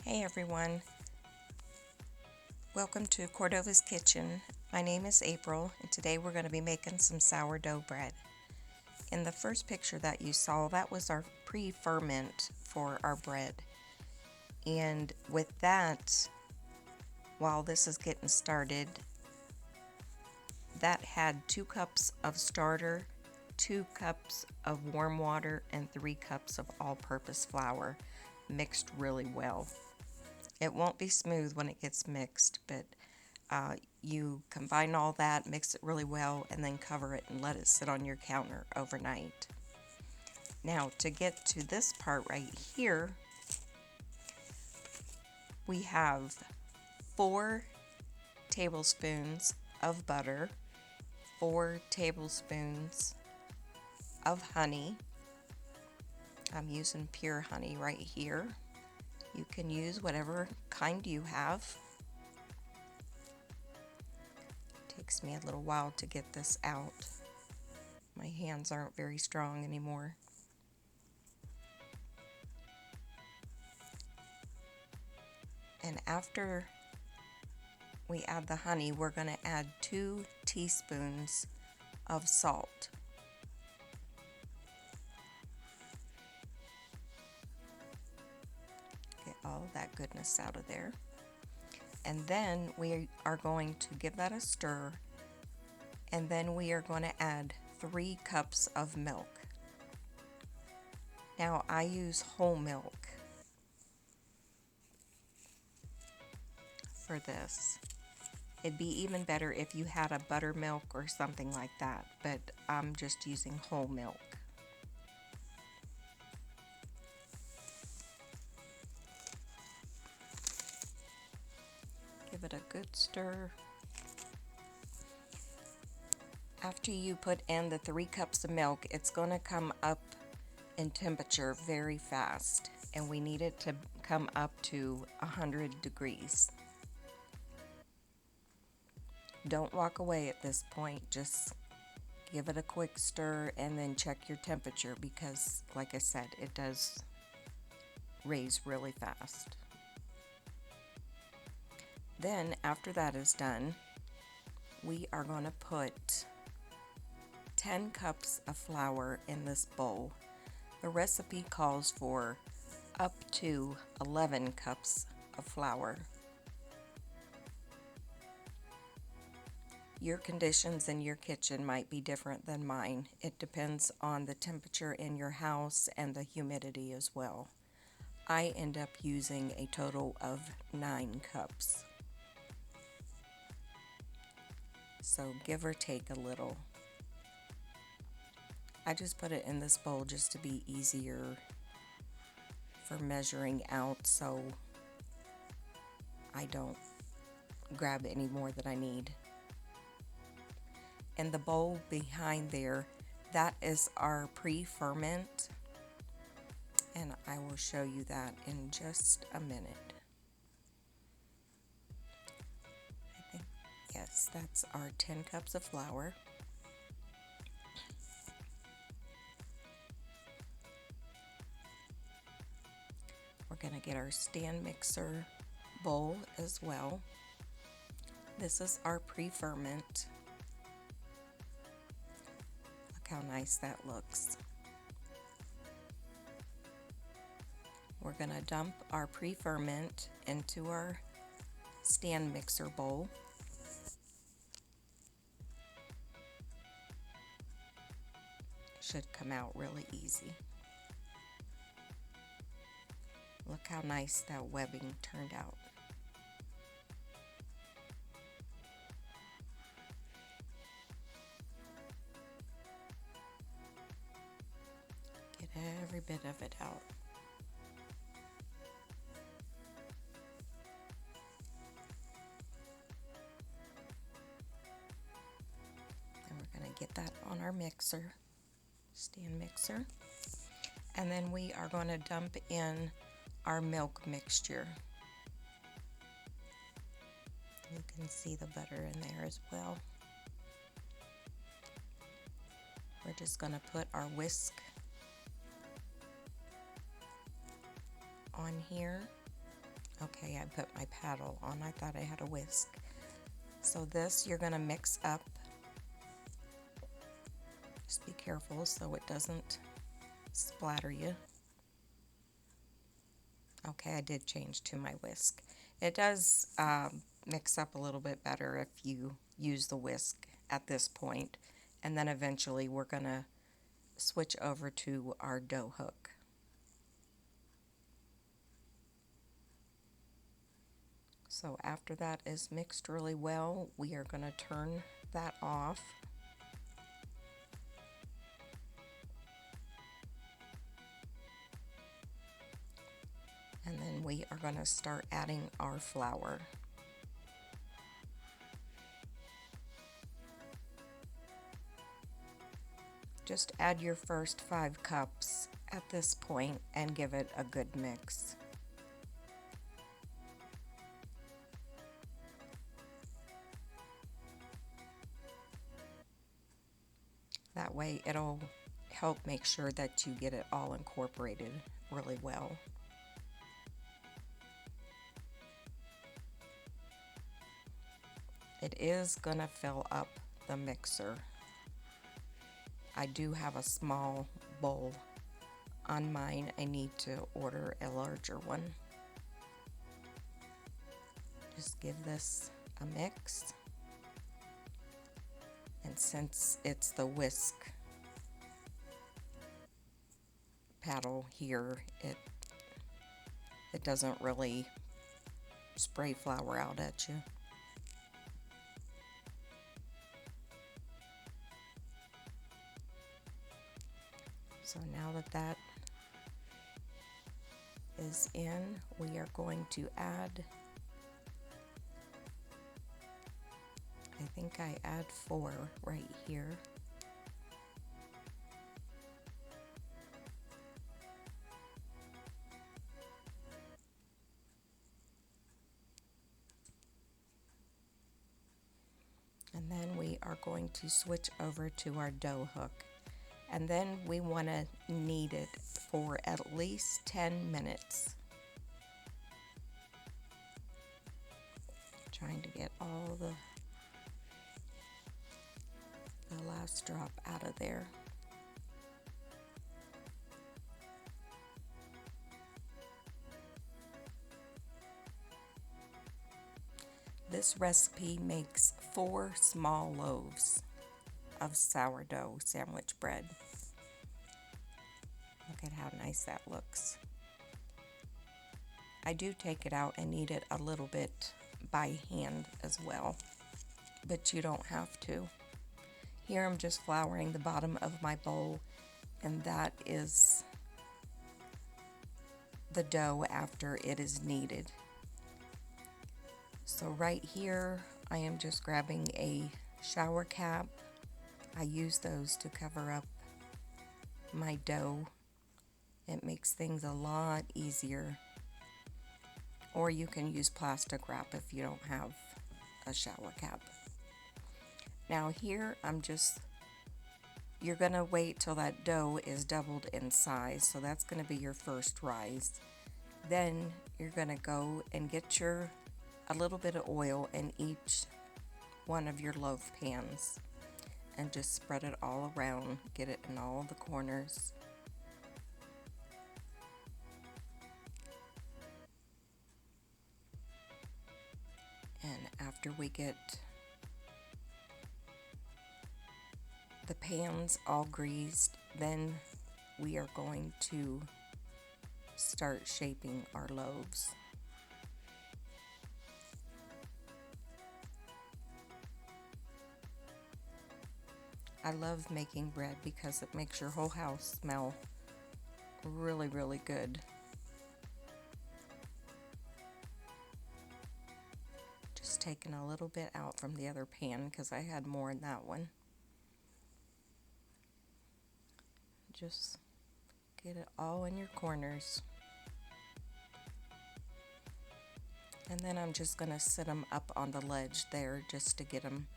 Hey everyone, welcome to Cordova's Kitchen. My name is April and today we're going to be making some sourdough bread. In the first picture that you saw, that was our pre-ferment for our bread. And with that, while this is getting started, that had 2 cups of starter, 2 cups of warm water, and 3 cups of all-purpose flour mixed really well. It won't be smooth when it gets mixed, but you combine all that, mix it really well, and then cover it and let it sit on your counter overnight. Now, to get to this part right here, we have 4 tablespoons of butter, 4 tablespoons of honey. I'm using pure honey right here. You can use whatever kind you have. It takes me a little while to get this out. My hands aren't very strong anymore. And after we add the honey, we're going to add 2 teaspoons of salt. Get all that goodness out of there. And then we are going to give that a stir. And then we are going to add 3 cups of milk. Now I use whole milk for this. It'd be even better if you had a buttermilk or something like that, but I'm just using whole milk. Give it a good stir. After you put in the 3 cups of milk, it's going to come up in temperature very fast, and we need it to come up to 100 degrees. Don't walk away at this point, just give it a quick stir and then check your temperature because, like I said, it does raise really fast. Then, after that is done, we are going to put 10 cups of flour in this bowl. The recipe calls for up to 11 cups of flour. Your conditions in your kitchen might be different than mine. It depends on the temperature in your house and the humidity as well. I end up using a total of 9 cups. So give or take a little. I just put it in this bowl just to be easier for measuring out so I don't grab any more than I need. And the bowl behind there, that is our pre-ferment, and I will show you that in just a minute. Yes, that's our 10 cups of flour. We're going to get our stand mixer bowl as well. This is our pre-ferment. Look how nice that looks. We're going to dump our pre-ferment into our stand mixer bowl. Should come out really easy. Look how nice that webbing turned out. Get every bit of it out. And we're going to get that on our mixer, stand mixer. And then we are going to dump in our milk mixture. You can see the butter in there as well. We're just going to put our whisk on here Okay, I put my paddle on. I thought I had a whisk. So this you're going to mix up. Just be careful so it doesn't splatter you. Okay, I did change to my whisk. It does mix up a little bit better if you use the whisk at this point, and then eventually we're going to switch over to our dough hook. So after that is mixed really well, we are going to turn that off. And then we are going to start adding our flour. Just add your first 5 cups at this point and give it a good mix. That way it'll help make sure that you get it all incorporated really well. It is going to fill up the mixer. I do have a small bowl on mine. I need to order a larger one. Just give this a mix. And since it's the whisk paddle here, it doesn't really spray flour out at you. So now that that is in, we are going to add, I think I add 4 right here. And then we are going to switch over to our dough hook. And then we want to knead it for at least 10 minutes. Trying to get all the last drop out of there. This recipe makes 4 small loaves of sourdough sandwich bread. Look at how nice that looks. I do take it out and knead it a little bit by hand as well, but you don't have to. Here I'm just flouring the bottom of my bowl, and that is the dough after it is kneaded. So right here I am just grabbing a shower cap. I use those to cover up my dough. It makes things a lot easier. Or you can use plastic wrap if you don't have a shower cap. Now here you're gonna wait till that dough is doubled in size. So that's gonna be your first rise. Then you're gonna go and get a little bit of oil in each one of your loaf pans and just spread it all around. Get it in all the corners. And after we get the pans all greased, then we are going to start shaping our loaves. I love making bread because it makes your whole house smell really, really good. Just taking a little bit out from the other pan because I had more in that one. Just get it all in your corners. And then I'm just going to sit them up on the ledge there just to get them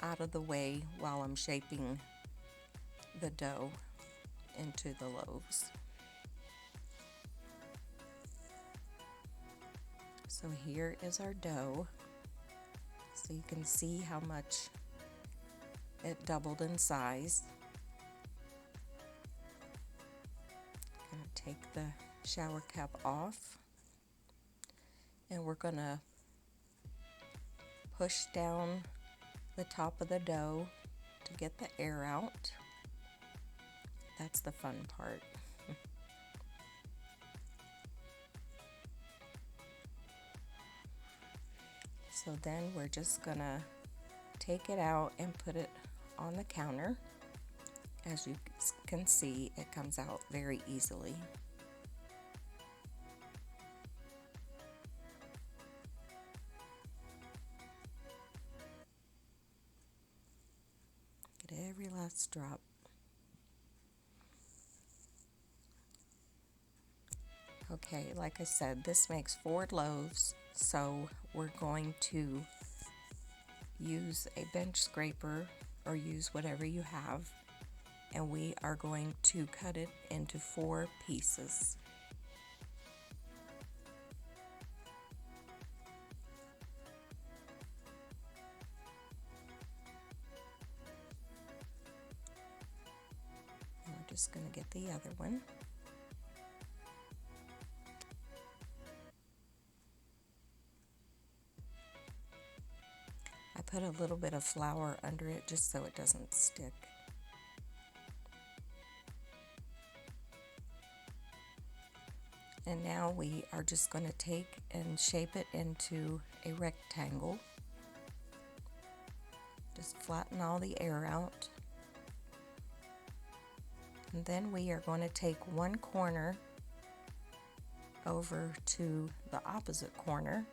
out of the way while I'm shaping the dough into the loaves. So here is our dough. So you can see how much it doubled in size. I'm going to take the shower cap off, and we're going to push down the top of the dough to get the air out. That's the fun part. So then we're just gonna take it out and put it on the counter. As you can see, it comes out very easily. Get every last drop. Okay, like I said, this makes 4 loaves, so we're going to use a bench scraper or use whatever you have, and we are going to cut it into 4 pieces. And we're just going to get the other one. I put a little bit of flour under it just so it doesn't stick. And now we are just going to take and shape it into a rectangle. Just flatten all the air out. And then we are going to take one corner over to the opposite corner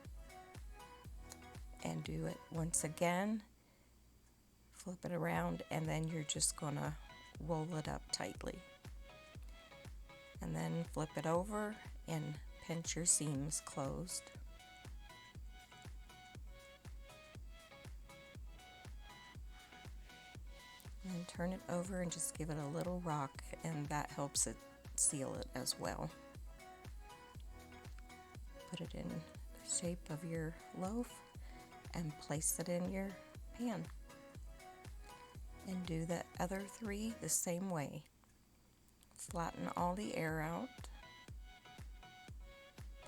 and do it once again. Flip it around, and then you're just going to roll it up tightly. And then flip it over and pinch your seams closed. And turn it over and just give it a little rock, and that helps it seal it as well. Put it in the shape of your loaf and place it in your pan. And do the other 3 the same way. Flatten all the air out.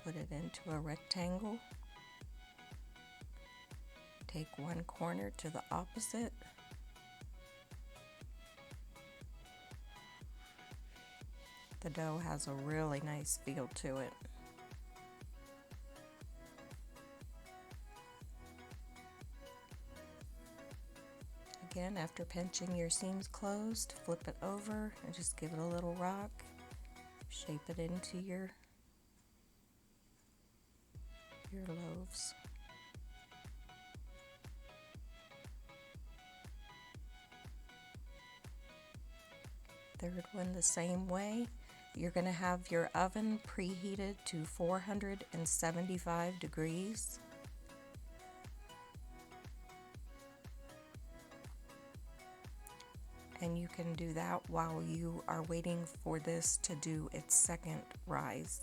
Put it into a rectangle. Take one corner to the opposite. The dough has a really nice feel to it. Again, after pinching your seams closed, flip it over and just give it a little rock. Shape it into your loaves. Third one the same way. You're going to have your oven preheated to 475 degrees. And you can do that while you are waiting for this to do its second rise.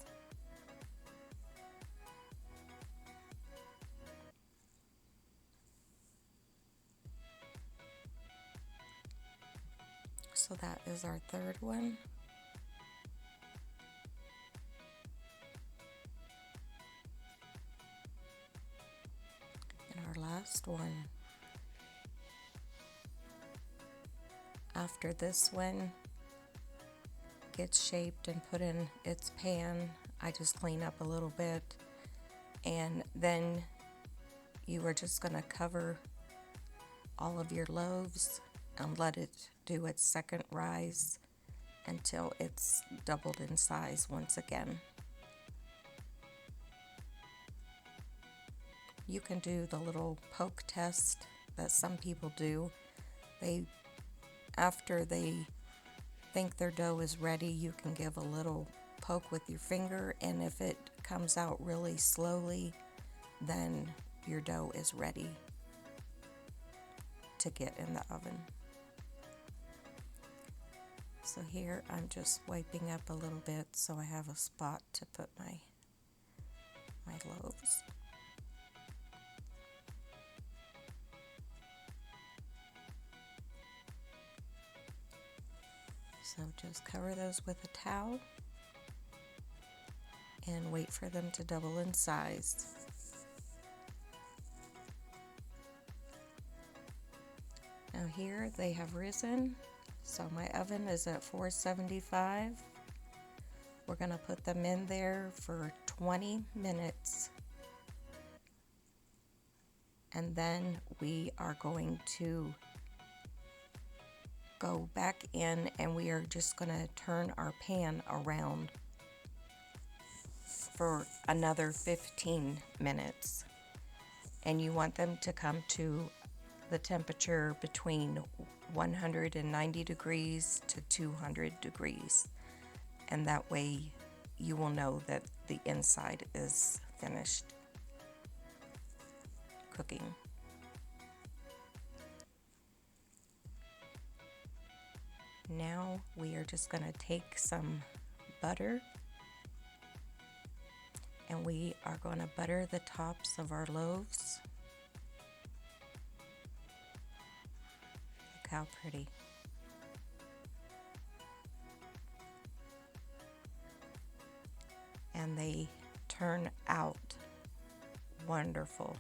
So that is our third one. And our last one. After this one gets shaped and put in its pan, I just clean up a little bit, and then you are just going to cover all of your loaves and let it do its second rise until it's doubled in size once again. You can do the little poke test that some people do. After they think their dough is ready, you can give a little poke with your finger, and if it comes out really slowly, then your dough is ready to get in the oven. So here I'm just wiping up a little bit so I have a spot to put my loaves. So just cover those with a towel and wait for them to double in size. Now here they have risen, so my oven is at 475. We're going to put them in there for 20 minutes. And then we are going to go back in and we are just going to turn our pan around for another 15 minutes. And you want them to come to the temperature between 190 degrees to 200 degrees. And that way you will know that the inside is finished cooking. Now we are just going to take some butter and we are going to butter the tops of our loaves. Look how pretty. And they turn out wonderful.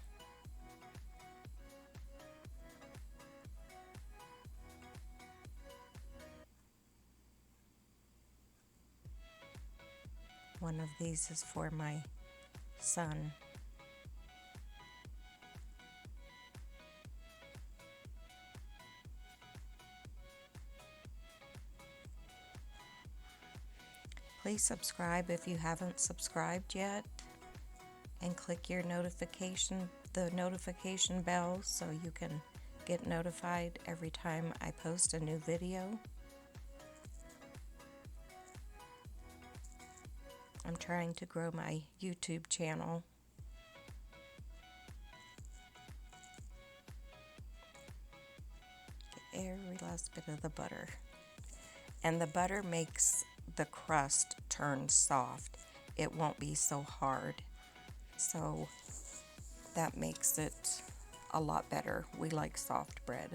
One of these is for my son. Please subscribe if you haven't subscribed yet, and click your the notification bell so you can get notified every time I post a new video. I'm trying to grow my YouTube channel. Get every last bit of the butter. And the butter makes the crust turn soft. It won't be so hard. So that makes it a lot better. We like soft bread.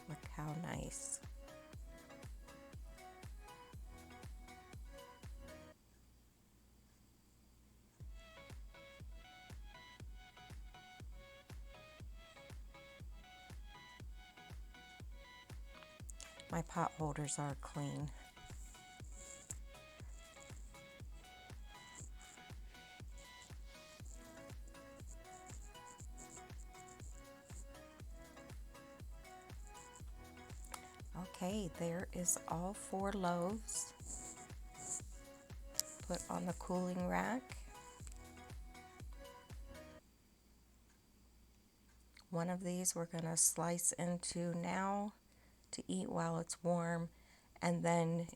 Look how nice. My pot holders are clean. Okay, there is all 4 loaves. Put on the cooling rack. One of these we're going to slice into now to eat while it's warm, and then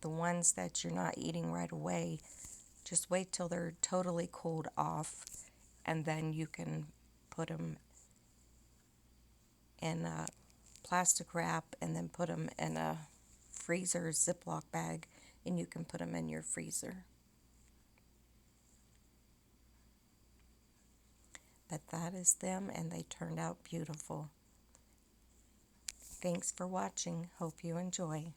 the ones that you're not eating right away, just wait till they're totally cooled off, and then you can put them in a plastic wrap and then put them in a freezer Ziploc bag, and you can put them in your freezer. But that is them, and they turned out beautiful. Thanks for watching. Hope you enjoy.